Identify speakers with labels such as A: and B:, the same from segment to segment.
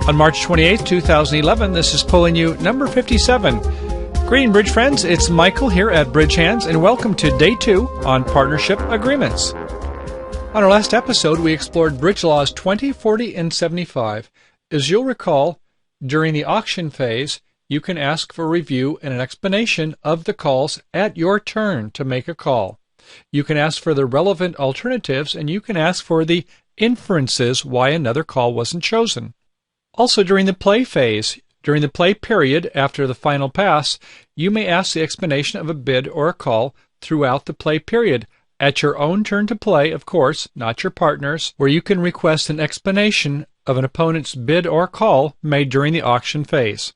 A: On March 28, 2011, this is Pulling You number 57. Greeting, Bridge friends. It's Michael here at Bridge Hands, and welcome to Day 2 on Partnership Agreements. On our last episode, we explored Bridge Laws 20, 40, and 75. As you'll recall, during the auction phase, you can ask for review and an explanation of the calls at your turn to make a call. You can ask for the relevant alternatives, and you can ask for the inferences why another call wasn't chosen. Also, during the play phase, during the play period after the final pass, you may ask the explanation of a bid or a call throughout the play period, at your own turn to play, of course, not your partner's, where you can request an explanation of an opponent's bid or call made during the auction phase.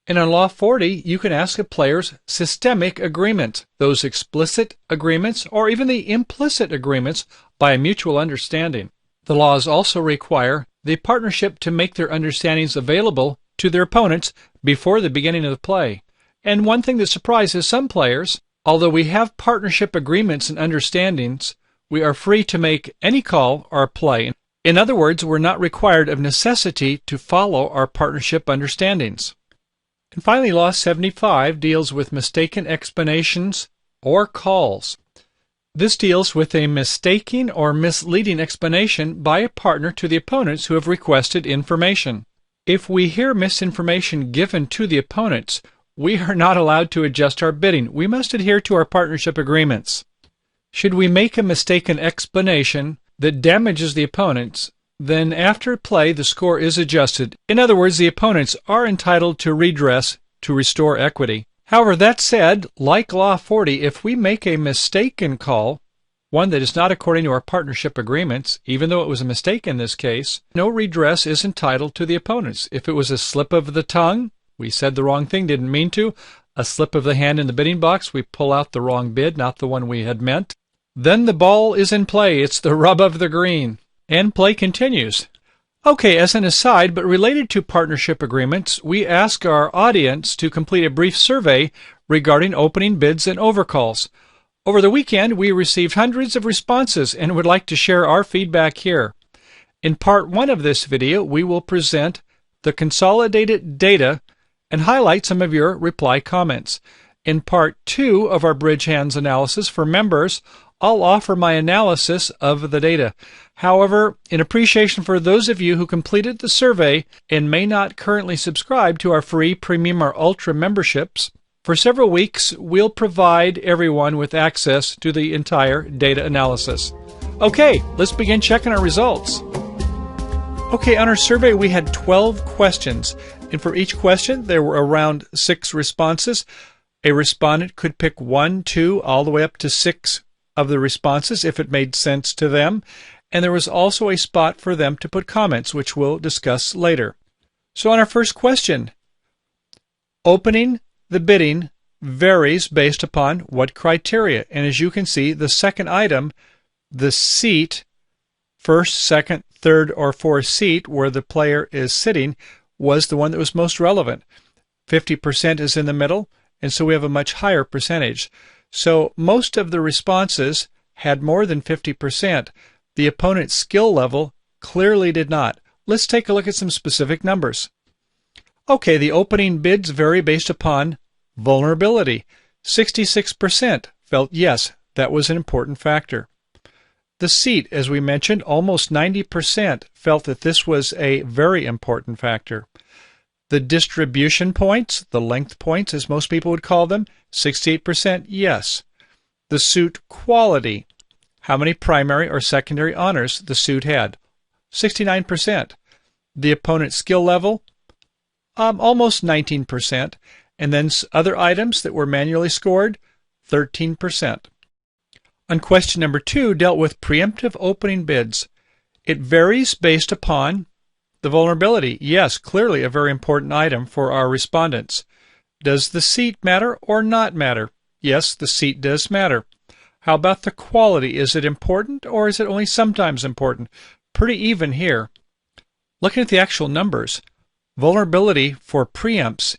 A: And on Law 40, you can ask a player's systemic agreement, those explicit agreements or even the implicit agreements by a mutual understanding. The laws also require the partnership to make their understandings available to their opponents before the beginning of the play. And one thing that surprises some players, although we have partnership agreements and understandings, we are free to make any call or play. In other words, we're not required of necessity to follow our partnership understandings. And finally, Law 75 deals with mistaken explanations or calls. This deals with a mistaken or misleading explanation by a partner to the opponents who have requested information. If we hear misinformation given to the opponents, we are not allowed to adjust our bidding. We must adhere to our partnership agreements. Should we make a mistaken explanation that damages the opponents, then after play the score is adjusted. In other words, the opponents are entitled to redress to restore equity. However, that said, like Law 40, if we make a mistaken call, one that is not according to our partnership agreements, even though it was a mistake in this case, no redress is entitled to the opponents. If it was a slip of the tongue, we said the wrong thing, didn't mean to, a slip of the hand in the bidding box, we pull out the wrong bid, not the one we had meant, then the ball is in play. It's the rub of the green. And play continues. Okay, as an aside, but related to partnership agreements, we ask our audience to complete a brief survey regarding opening bids and overcalls. Over the weekend, we received hundreds of responses and would like to share our feedback here. In part 1 of this video, we will present the consolidated data and highlight some of your reply comments. In part 2 of our Bridge Hands analysis for members, I'll offer my analysis of the data. However, in appreciation for those of you who completed the survey and may not currently subscribe to our free Premium or Ultra memberships, for several weeks we'll provide everyone with access to the entire data analysis. Okay, let's begin checking our results. Okay, on our survey we had 12 questions, and for each question there were around 6 responses. A respondent could pick 1, 2, all the way up to 6 of the responses if it made sense to them, and there was also a spot for them to put comments, which we'll discuss later. So on our first question, opening the bidding varies based upon what criteria? And as you can see, the second item, the seat, first, second, third, or fourth seat where the player is sitting, was the one that was most relevant. 50% is in the middle, and so we have a much higher percentage. So most of the responses had more than 50%. The opponent's skill level clearly did not. Let's take a look at some specific numbers. Okay, the opening bids vary based upon vulnerability. 66% felt yes, that was an important factor. The seat, as we mentioned, almost 90% felt that this was a very important factor. The distribution points, the length points as most people would call them, 68% yes. The suit quality, how many primary or secondary honors the suit had, 69%. The opponent's skill level, almost 19%. And then other items that were manually scored, 13%. On question number 2, dealt with preemptive opening bids. It varies based upon the vulnerability. Yes, clearly a very important item for our respondents. Does the seat matter or not matter? Yes, the seat does matter. How about the quality? Is it important or is it only sometimes important? Pretty even here. Looking at the actual numbers, vulnerability for preempts,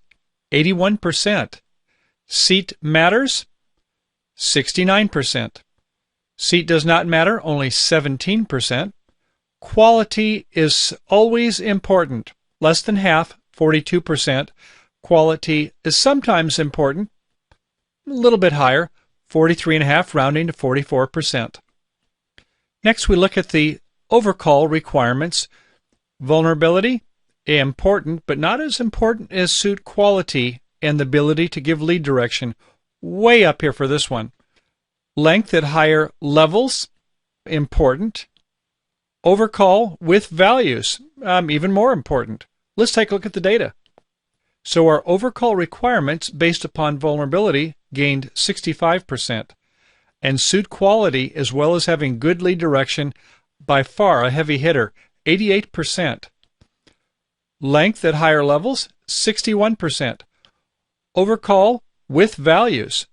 A: 81%. Seat matters, 69%. Seat does not matter, only 17%. Quality is always important. Less than half, 42%. Quality is sometimes important, a little bit higher, 43.5%, rounding to 44%. Next, we look at the overcall requirements. Vulnerability, important, but not as important as suit quality and the ability to give lead direction. Way up here for this one. Length at higher levels, important. Overcall with values, even more important. Let's take a look at the data. So our overcall requirements based upon vulnerability gained 65%, and suit quality, as well as having good lead direction, by far a heavy hitter, 88%. Length at higher levels, 61%. Overcall with values,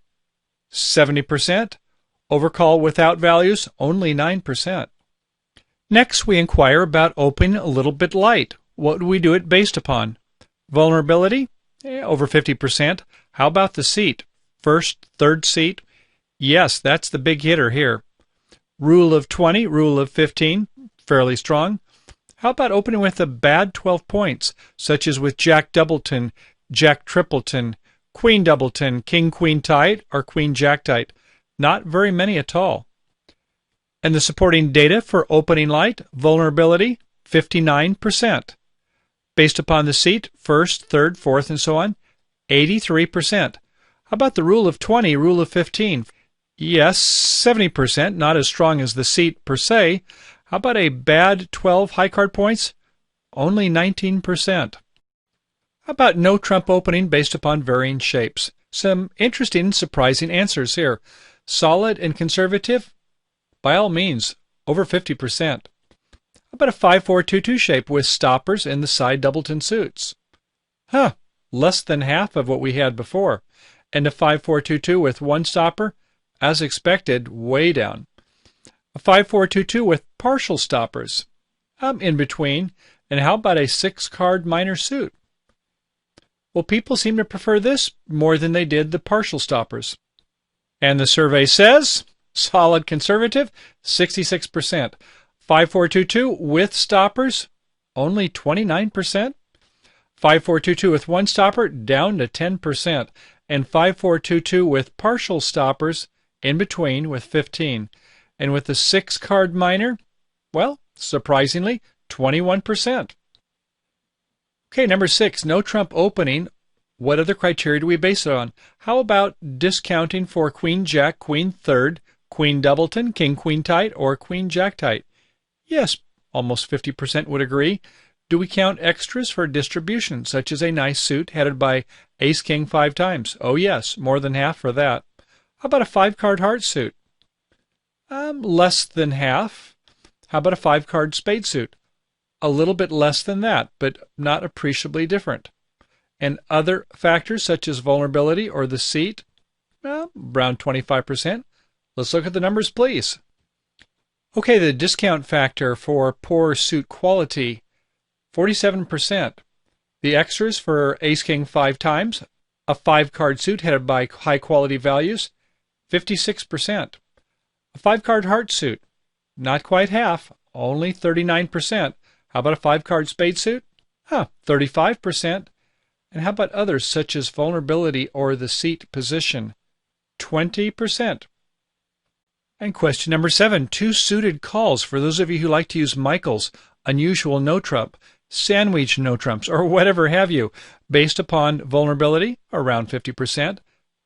A: 70%. Overcall without values, only 9%. Next, we inquire about opening a little bit light. What do we do it based upon? Vulnerability, over 50%. How about the seat? First, third seat? Yes, that's the big hitter here. Rule of 20, rule of 15, fairly strong. How about opening with a bad 12 points, such as with Jack Doubleton, Jack Tripleton, Queen Doubleton, King Queen tight, or Queen Jack tight? Not very many at all. And the supporting data for opening light, vulnerability, 59%. Based upon the seat, first, third, fourth, and so on, 83%. How about the rule of 20, rule of 15? Yes, 70%, not as strong as the seat per se. How about a bad 12 high card points? Only 19%. How about no trump opening based upon varying shapes? Some interesting and surprising answers here. Solid and conservative? By all means, over 50%. How about a 5-4-2-2 shape with stoppers in the side doubleton suits? Less than half of what we had before. And a 5-4-2-2 with one stopper? As expected, way down. A 5-4-2-2 with partial stoppers? In between. And how about a 6-card minor suit? Well, people seem to prefer this more than they did the partial stoppers. And the survey says, solid conservative, 66%. 5-4-2-2 with stoppers, only 29%. 5-4-2-2 with one stopper, down to 10%. And 5-4-2-2 with partial stoppers, in between, with 15%. And with the 6-card minor, well, surprisingly, 21%. Okay, number 6, no trump opening. What other criteria do we base it on? How about discounting for Queen Jack, Queen third, Queen Doubleton, King Queen tight, or Queen Jack tight? Yes, almost 50% would agree. Do we count extras for distribution, such as a nice suit headed by Ace King 5 times? Oh yes, more than half for that. How about a 5-card heart suit? Less than half. How about a 5-card spade suit? A little bit less than that, but not appreciably different. And other factors such as vulnerability or the seat, around 25%. Let's look at the numbers, please. Okay, the discount factor for poor suit quality, 47%. The extras for Ace King 5 times, a 5-card suit headed by high quality values, 56%. A 5-card heart suit, not quite half, only 39%. How about a 5-card spade suit? 35%. And how about others such as vulnerability or the seat position? 20%. And question number 7, 2 suited calls for those of you who like to use Michael's unusual no trump, sandwich no trumps, or whatever have you, based upon vulnerability, around 50%.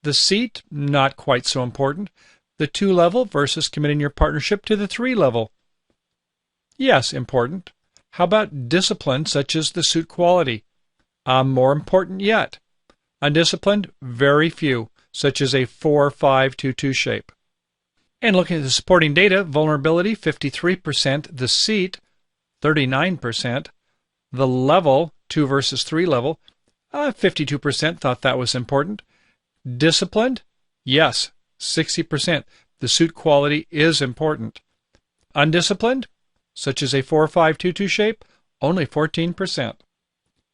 A: The seat, not quite so important. The 2 level versus committing your partnership to the 3 level. Yes, important. How about discipline, such as the suit quality? More important yet. Undisciplined, very few, such as a 4-5-2-2 shape. And looking at the supporting data, vulnerability, 53%, the seat, 39%, the level, 2 versus 3 level, 52% thought that was important. Disciplined, yes, 60%. The suit quality is important. Undisciplined, such as a 4-5-2-2 shape, only 14%.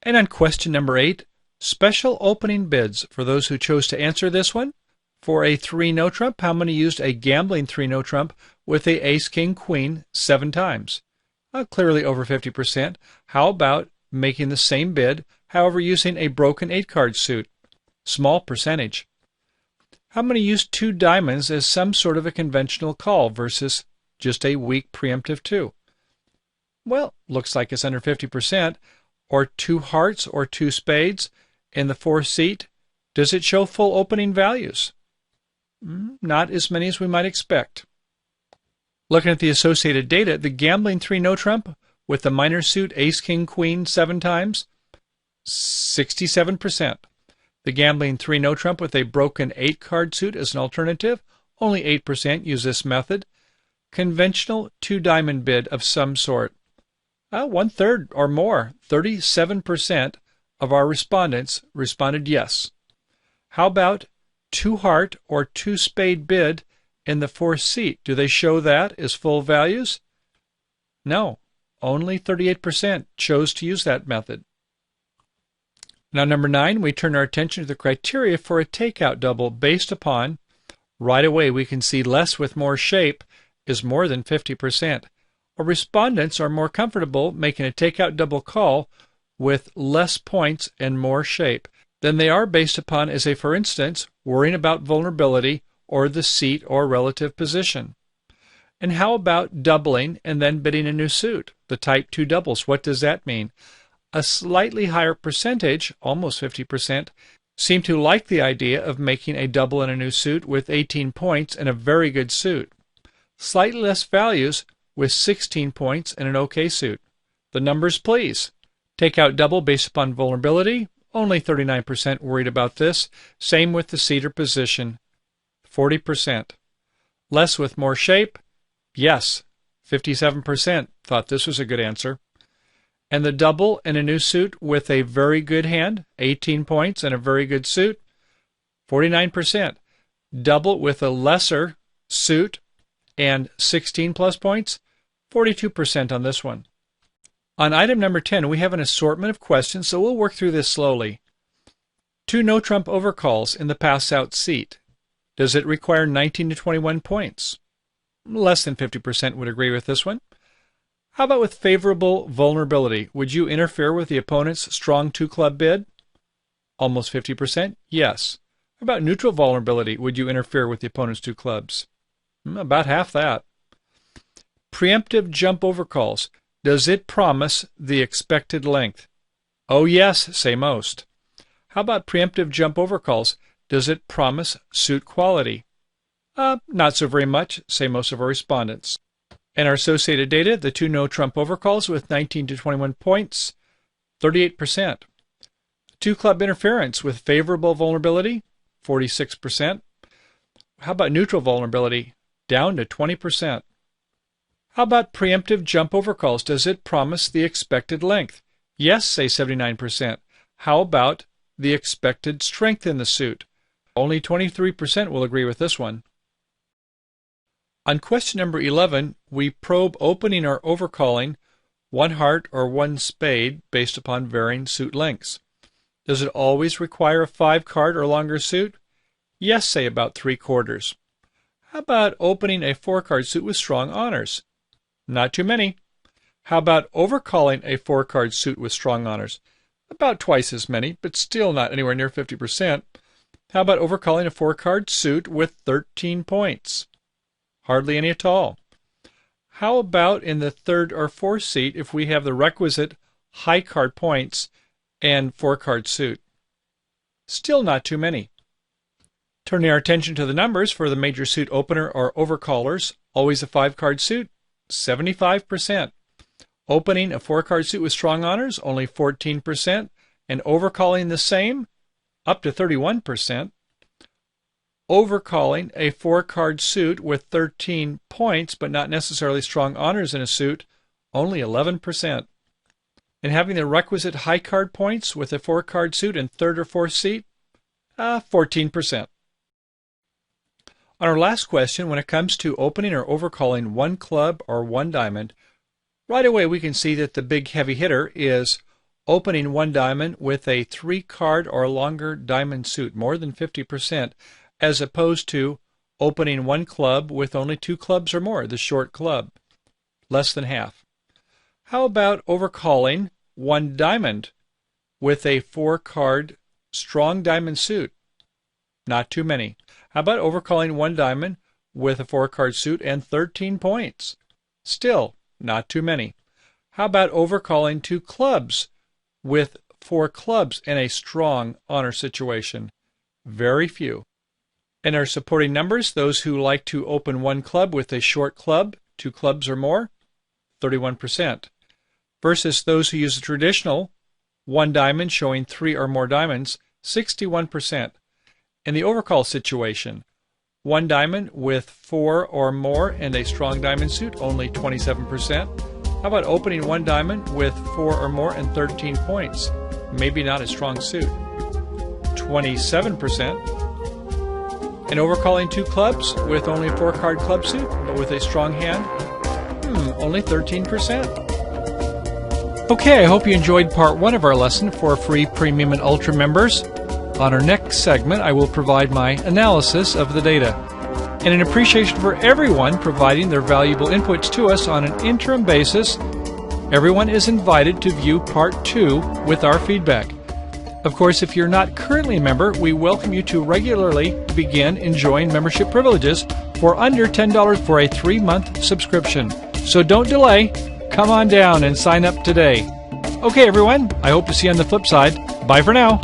A: And on question number 8, special opening bids for those who chose to answer this one. For a 3 no trump, how many used a gambling 3 no trump with a Ace King Queen 7 times? Clearly over 50%. How about making the same bid, however using a broken 8-card suit? Small percentage. How many use 2 diamonds as some sort of a conventional call versus just a weak preemptive 2? Well, looks like it's under 50%. Or 2 hearts or 2 spades in the 4th seat. Does it show full opening values? Not as many as we might expect. Looking at the associated data, the gambling 3 no trump with the minor suit ace, king, queen 7 times, 67%. The gambling 3 no trump with a broken 8-card suit as an alternative, only 8% use this method. Conventional 2 diamond bid of some sort. 1/3 or more, 37% of our respondents responded yes. How about 2 heart or 2 spade bid in the 4th seat? Do they show that as full values? No, only 38% chose to use that method. Now, number 9, we turn our attention to the criteria for a takeout double based upon, right away we can see less with more shape is more than 50%. Our respondents are more comfortable making a takeout double call with less points and more shape than they are based upon, as a for instance, worrying about vulnerability or the seat or relative position. And how about doubling and then bidding a new suit? The type 2 doubles, what does that mean? A slightly higher percentage, almost 50%, seem to like the idea of making a double in a new suit with 18 points and a very good suit. Slightly less values with 16 points and an okay suit. The numbers, please. Takeout double based upon vulnerability, only 39% worried about this. Same with the seat or position, 40%. Less with more shape, yes, 57% thought this was a good answer. And the double in a new suit with a very good hand, 18 points and a very good suit, 49%. Double with a lesser suit and 16 plus points, 42% on this one. On item number 10, we have an assortment of questions, so we'll work through this slowly. 2 no-trump overcalls in the pass-out seat. Does it require 19 to 21 points? Less than 50% would agree with this one. How about with favorable vulnerability? Would you interfere with the opponent's strong 2-club bid? Almost 50%, yes. How about neutral vulnerability? Would you interfere with the opponent's 2 clubs? About half that. Preemptive jump overcalls. Does it promise the expected length? Oh yes, say most. How about preemptive jump overcalls? Does it promise suit quality? Not so very much, say most of our respondents. And our associated data, the 2 no-trump overcalls with 19 to 21 points, 38%. 2-club interference with favorable vulnerability, 46%. How about neutral vulnerability? Down to 20%. How about preemptive jump overcalls? Does it promise the expected length? Yes, say 79%. How about the expected strength in the suit? Only 23% will agree with this one. On question number 11, we probe opening or overcalling 1 heart or 1 spade based upon varying suit lengths. Does it always require a 5-card or longer suit? Yes, say about 3/4. How about opening a 4-card suit with strong honors? Not too many. How about overcalling a 4-card suit with strong honors? About twice as many, but still not anywhere near 50%. How about overcalling a 4-card suit with 13 points? Hardly any at all. How about in the 3rd or 4th seat if we have the requisite high card points and 4-card suit? Still not too many. Turning our attention to the numbers for the major suit opener or overcallers, always a 5-card suit, 75%. Opening a 4-card suit with strong honors, only 14%, and overcalling the same, up to 31%. Overcalling a 4-card suit with 13 points, but not necessarily strong honors in a suit, only 11%. And having the requisite high card points with a 4-card suit in 3rd or 4th seat, 14%. On our last question, when it comes to opening or overcalling 1 club or 1 diamond, right away we can see that the big heavy hitter is opening 1 diamond with a 3-card or longer diamond suit, more than 50%, as opposed to opening 1 club with only 2 clubs or more, the short club, less than half. How about overcalling one diamond with a 4-card strong diamond suit? Not too many. How about overcalling one diamond with a 4-card suit and 13 points? Still, not too many. How about overcalling 2 clubs with 4 clubs in a strong honor situation? Very few. And our supporting numbers, those who like to open 1 club with a short club, 2 clubs or more, 31%. Versus those who use the traditional 1 diamond showing 3 or more diamonds, 61%. In the overcall situation, 1 diamond with 4 or more and a strong diamond suit, only 27%. How about opening 1 diamond with 4 or more and 13 points? Maybe not a strong suit. 27%. And overcalling 2 clubs with only a 4-card club suit, but with a strong hand? Only 13%. Okay, I hope you enjoyed part 1 of our lesson for free Premium and Ultra members. On our next segment, I will provide my analysis of the data. And in appreciation for everyone providing their valuable inputs to us on an interim basis, everyone is invited to view part 2 with our feedback. Of course, if you're not currently a member, we welcome you to regularly begin enjoying membership privileges for under $10 for a 3-month subscription. So don't delay. Come on down and sign up today. Okay, everyone, I hope to see you on the flip side. Bye for now.